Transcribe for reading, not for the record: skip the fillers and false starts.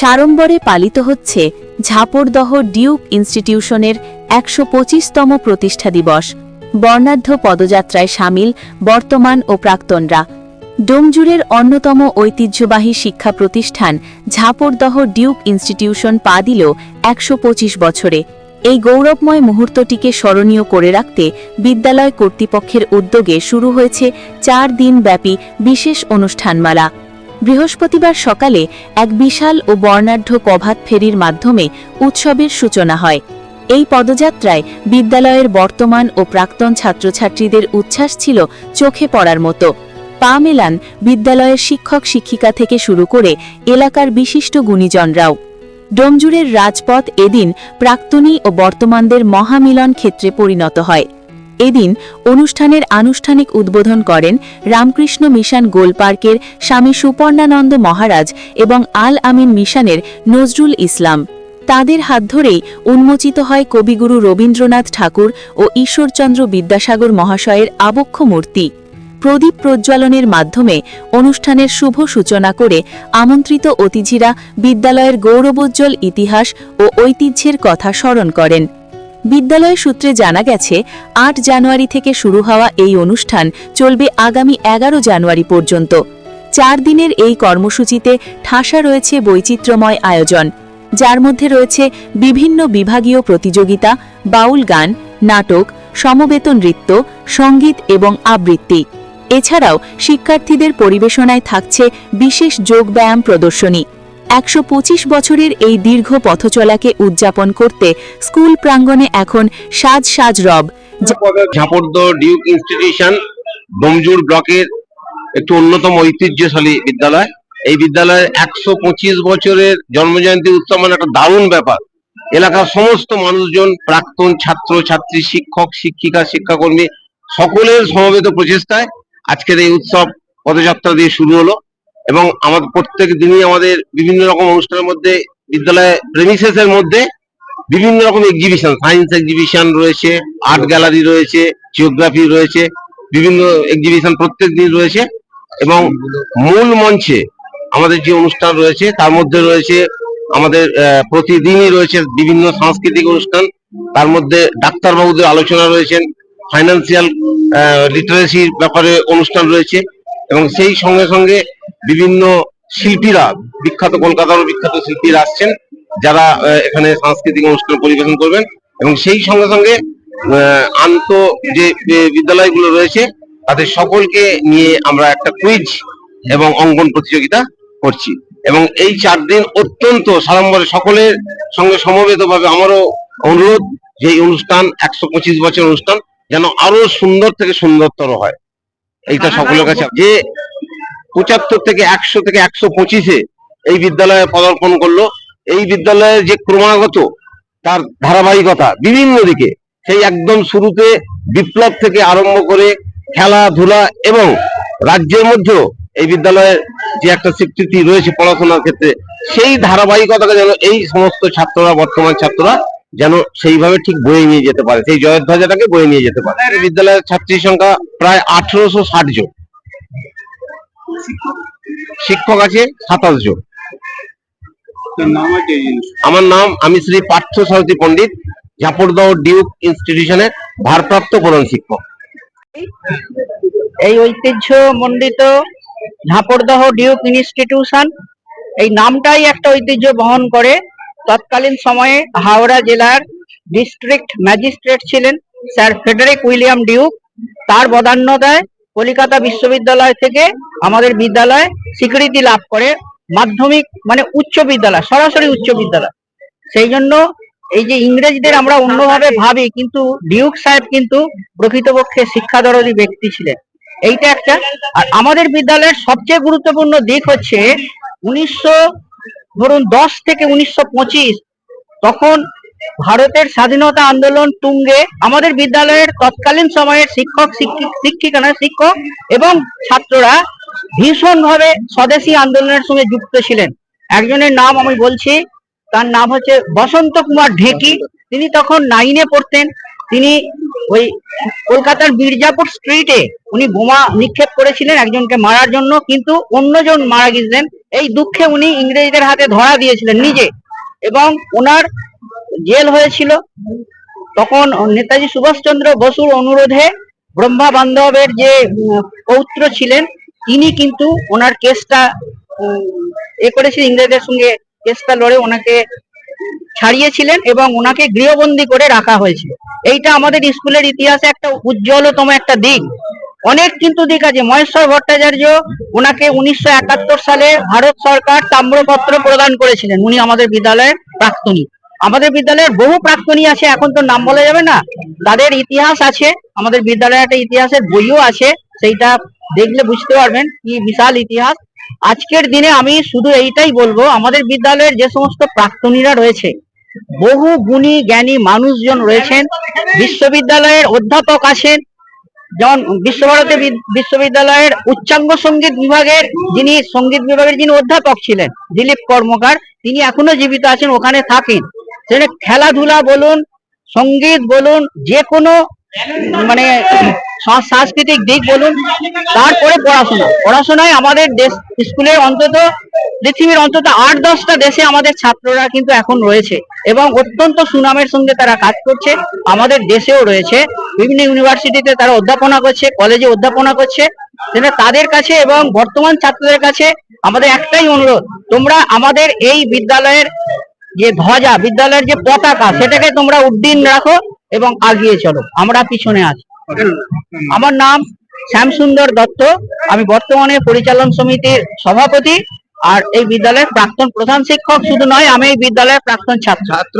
সাড়ম্বরে পালিত হচ্ছে ঝাপড়দহ ডিউক ইনস্টিটিউশনের ১২৫তম প্রতিষ্ঠা দিবস। বর্ণাঢ্য পদযাত্রায় সামিল বর্তমান ও প্রাক্তনরা। ডোমজুড়ের অন্যতম ঐতিহ্যবাহী শিক্ষা প্রতিষ্ঠান ঝাপড়দহ ডিউক ইনস্টিটিউশন পা দিল ১২৫ বছরে। এই গৌরবময় মুহূর্তটিকে স্মরণীয় করে রাখতে বিদ্যালয় কর্তৃপক্ষের উদ্যোগে শুরু হয়েছে ৪ দিনব্যাপী বিশেষ অনুষ্ঠানমালা। বৃহস্পতিবার সকালে এক বিশাল ও বর্ণাঢ্য প্রভাত ফেরির মাধ্যমে উৎসবের সূচনা হয়। এই পদযাত্রায় বিদ্যালয়ের বর্তমান ও প্রাক্তন ছাত্রছাত্রীদের উচ্ছ্বাস ছিল চোখে পড়ার মতো। পা মেলান বিদ্যালয়ের শিক্ষক শিক্ষিকা থেকে শুরু করে এলাকার বিশিষ্ট গুণীজনরাও। ডোমজুড়ের রাজপথ এদিন প্রাক্তনী ও বর্তমানদের মহামিলন ক্ষেত্রে পরিণত হয়। এদিন অনুষ্ঠানের আনুষ্ঠানিক উদ্বোধন করেন রামকৃষ্ণ মিশন গোলপার্কের স্বামী সুপর্ণানন্দ মহারাজ এবং আল আমিন মিশনের নজরুল ইসলাম। তাদের হাত ধরেই উন্মোচিত হয় কবিগুরু রবীন্দ্রনাথ ঠাকুর ও ঈশ্বরচন্দ্র বিদ্যাসাগর মহাশয়ের আবক্ষ মূর্তি। প্রদীপ প্রজ্বলনের মাধ্যমে অনুষ্ঠানের শুভ সূচনা করে আমন্ত্রিত অতিথিরা বিদ্যালয়ের গৌরবোজ্জ্বল ইতিহাস ও ঐতিহ্যের কথা স্মরণ করেন। বিদ্যালয় সূত্রে জানা গেছে, ৮ জানুয়ারি থেকে শুরু হওয়া এই অনুষ্ঠান চলবে আগামী ১১ জানুয়ারি পর্যন্ত। ৪ দিনের এই কর্মসূচিতে ঠাসা রয়েছে বৈচিত্র্যময় আয়োজন, যার মধ্যে রয়েছে বিভিন্ন বিভাগীয় প্রতিযোগিতা, বাউল গান, নাটক, সমবেত নৃত্য, সঙ্গীত এবং আবৃত্তি। এছাড়াও শিক্ষার্থীদের পরিবেশনায় থাকছে বিশেষ যোগব্যায়াম প্রদর্শনী। ১২৫ বছরের এই দীর্ঘ পথচলাকে উদযাপন করতে স্কুল প্রাঙ্গণে এখন সাজ সাজ রব। ঝাপড়দহ ডিউক ইনস্টিটিউশন ডোমজুড় ব্লকের একটি অন্যতম ঐতিহ্যশালী বিদ্যালয়। এই বিদ্যালয়ের ১২৫ বছরের জন্মজয়ন্তী উৎসব মানে একটা দারুণ ব্যাপার। এলাকার সমস্ত মানুষজন, প্রাক্তন ছাত্র ছাত্রী, শিক্ষক শিক্ষিকা, শিক্ষাকর্মী সকলের সমবেত প্রচেষ্টায় আজকের এই উৎসব পদযাত্রা দিয়ে শুরু হলো। এবং আমাদের প্রত্যেক দিনই আমাদের বিভিন্ন রকম অনুষ্ঠানের মধ্যে বিদ্যালয় প্রেমিসেসের মধ্যে বিভিন্ন রকম এক্সিবিশন, সায়েন্স এক্সিবিশন রয়েছে, আর্ট গ্যালারি রয়েছে, জিওগ্রাফি রয়েছে, বিভিন্ন এক্সিবিশন প্রত্যেক দিন রয়েছে। এবং মূল মঞ্চে আমাদের যে অনুষ্ঠান রয়েছে তার মধ্যে রয়েছে আমাদের প্রতিদিনই রয়েছে বিভিন্ন সাংস্কৃতিক অনুষ্ঠান। তার মধ্যে ডাক্তারবাবুদের আলোচনা রয়েছেন, ফাইন্যান্সিয়াল লিটারেসির ব্যাপারে অনুষ্ঠান রয়েছে এবং সেই সঙ্গে সঙ্গে বিভিন্ন শিল্পীরা, বিখ্যাত কলকাতার বিখ্যাত শিল্পীরা আসছেন যারা এখানে সাংস্কৃতিক অনুষ্ঠান পরিবেশন করবেন। এবং সেই সঙ্গে সঙ্গে যে বিদ্যালয়গুলো রয়েছে তাদের সকলকে নিয়ে আমরা একটা কুইজ এবং অঙ্কন প্রতিযোগিতা করছি। এবং এই ৪ দিন অত্যন্ত সাড়ম্বরে সকলের সঙ্গে সমবেতভাবে আমারও অনুরোধ যে এই অনুষ্ঠান ১২৫ বছর অনুষ্ঠান যেন আরো সুন্দর থেকে সুন্দরতর হয়। এইটা সকলের কাছে যে ৭৫ থেকে ১০০ থেকে ১২৫-এ এই বিদ্যালয়ে পদার্পণ করলো। এই বিদ্যালয়ের যে ক্রমাগত তার ধারাবাহিকতা বিভিন্ন দিকে, সেই একদম শুরুতে বিপ্লব থেকে আরম্ভ করে খেলাধুলা এবং রাজ্যের মধ্যেও এই বিদ্যালয়ের যে একটা স্বীকৃতি রয়েছে পড়াশোনার ক্ষেত্রে, সেই ধারাবাহিকতাকে যেন এই সমস্ত ছাত্ররা, বর্তমান ছাত্ররা যেন সেইভাবে ঠিক বয়ে নিয়ে যেতে পারে, সেই জয়ধ্বজাটাকে বয়ে নিয়ে যেতে পারে। বিদ্যালয়ের ছাত্রীর সংখ্যা প্রায় ১৮৬০ জন, শিক্ষক আছে ২৭ জন। আমার নাম আমি শ্রী পার্থ সারথী পণ্ডিত, ঝাপড়দহ ডিউক ইনস্টিটিউশনের ভারপ্রাপ্ত প্রধান শিক্ষক। এই ঐতিহ্য মণ্ডিত ঝাপড়দহ ডিউক ইনস্টিটিউশন, এই নামটাই একটা ঐতিহ্য বহন করে। তৎকালীন সময়ে হাওড়া জেলার ডিস্ট্রিক্ট ম্যাজিস্ট্রেট ছিলেন স্যার ফ্রেডারিক উইলিয়াম ডিউক। তার বদান্যতায় কলিকাতা বিশ্ববিদ্যালয় থেকে আমাদের বিদ্যালয় স্বীকৃতি লাভ করে, মাধ্যমিক মানে উচ্চ বিদ্যালয়, সরাসরি উচ্চ বিদ্যালয়। সেই জন্য এই যে ইংরেজদের আমরা অন্যভাবে ভাবি, কিন্তু ডিউক সাহেব কিন্তু প্রকৃতপক্ষে শিক্ষাদরদী ব্যক্তি ছিলেন, এইটা একটা। আর আমাদের বিদ্যালয়ের সবচেয়ে গুরুত্বপূর্ণ দিক হচ্ছে ১৯১০ থেকে ১৯২৫, তখন ভারতের স্বাধীনতা আন্দোলন তুঙ্গে আমাদের বিদ্যালয়ের তৎকালীন সময়ের শিক্ষক শিক্ষক এবং ছাত্ররা ভীষণভাবে স্বদেশী আন্দোলনের সঙ্গে যুক্ত ছিলেন। একজনের নাম আমি বলছি, তার নাম হচ্ছে বসন্ত কুমার ঢেকি। তিনি তখন 9-এ পড়তেন। তিনি ওই কলকাতার মির্জাপুর স্ট্রিটে উনি বোমা নিক্ষেপ করেছিলেন একজনকে মারার জন্য, কিন্তু অন্যজন মারা গিয়েছিলেন। এই দুঃখে উনি ইংরেজদের হাতে ধরা দিয়েছিলেন নিজে, এবং ওনার জেল হয়েছিল। তখন নেতাজি সুভাষচন্দ্র বসুর অনুরোধে ব্রহ্মা বান্ধবের যে পৌত্র ছিলেন, তিনি কিন্তু ওনার কেসটা করেছিলেন, ইংরেজদের সঙ্গে কেসটা লড়ে ওনাকে ছাড়িয়েছিলেন এবং ওনাকে গৃহবন্দী করে রাখা হয়েছিল। এইটা আমাদের স্কুলের ইতিহাসে একটা উজ্জ্বলতম একটা দিক। অনেক কিন্তু দিক আছে। মহেশ্বর ভট্টাচার্য, ওনাকে 1971 সালে ভারত সরকার তাম্রপত্র প্রদান করেছিলেন। উনি আমাদের বিদ্যালয়ের প্রাক্তনী। আমাদের বিদ্যালয়ের বহু প্রাক্তনী আছে, এখন তো নাম বলা যাবে না, তাদের ইতিহাস আছে। আমাদের বিদ্যালয়ে একটা ইতিহাসের বইও আছে, সেইটা দেখলে বুঝতে পারবেন কি বিশাল ইতিহাস। আজকের দিনে আমি শুধু এইটাই বলবো, আমাদের বিদ্যালয়ের যে সমস্ত প্রাক্তনীরা রয়েছে, বহু গুণী জ্ঞানী মানুষজন রয়েছেন। বিশ্ববিদ্যালয়ের অধ্যাপক আছেন, যেমন বিশ্বভারতী বিশ্ববিদ্যালয়ের উচ্চাঙ্গ সঙ্গীত বিভাগের যিনি অধ্যাপক ছিলেন, দিলীপ কর্মকার, তিনি এখনো জীবিত আছেন, ওখানে থাকেন। সেখানে খেলাধুলা বলুন, সঙ্গীত বলুন, যে কোনো মানে সাংস্কৃতিক দিক বলুন, তারপরে পড়াশোনায় আমাদের দেশ স্কুলের অন্তত পৃথিবীর অন্তত 8-10টা দেশে আমাদের ছাত্ররা কিন্তু এখন রয়েছে এবং অত্যন্ত সুনামের সঙ্গে তারা কাজ করছে। আমাদের দেশেও রয়েছে, বিভিন্ন ইউনিভার্সিটিতে তারা অধ্যাপনা করছে, কলেজে অধ্যাপনা করছে। তাদের কাছে এবং বর্তমান ছাত্রদের কাছে আমাদের একটাই অনুরোধ, তোমরা আমাদের এই বিদ্যালয়ের যে ধ্বজা, বিদ্যালয়ের যে পতাকা, সেটাকে তোমরা উড্ডীন রাখো এবং আগিয়ে চলো, আমরা পিছনে আছি। আমার নাম শ্যামসুন্দর দত্ত, আমি বর্তমানে পরিচালন সমিতির সভাপতি, আর এই বিদ্যালয়ের প্রাক্তন প্রধান শিক্ষক শুধু নয়, আমি এই বিদ্যালয়ের প্রাক্তন ছাত্র।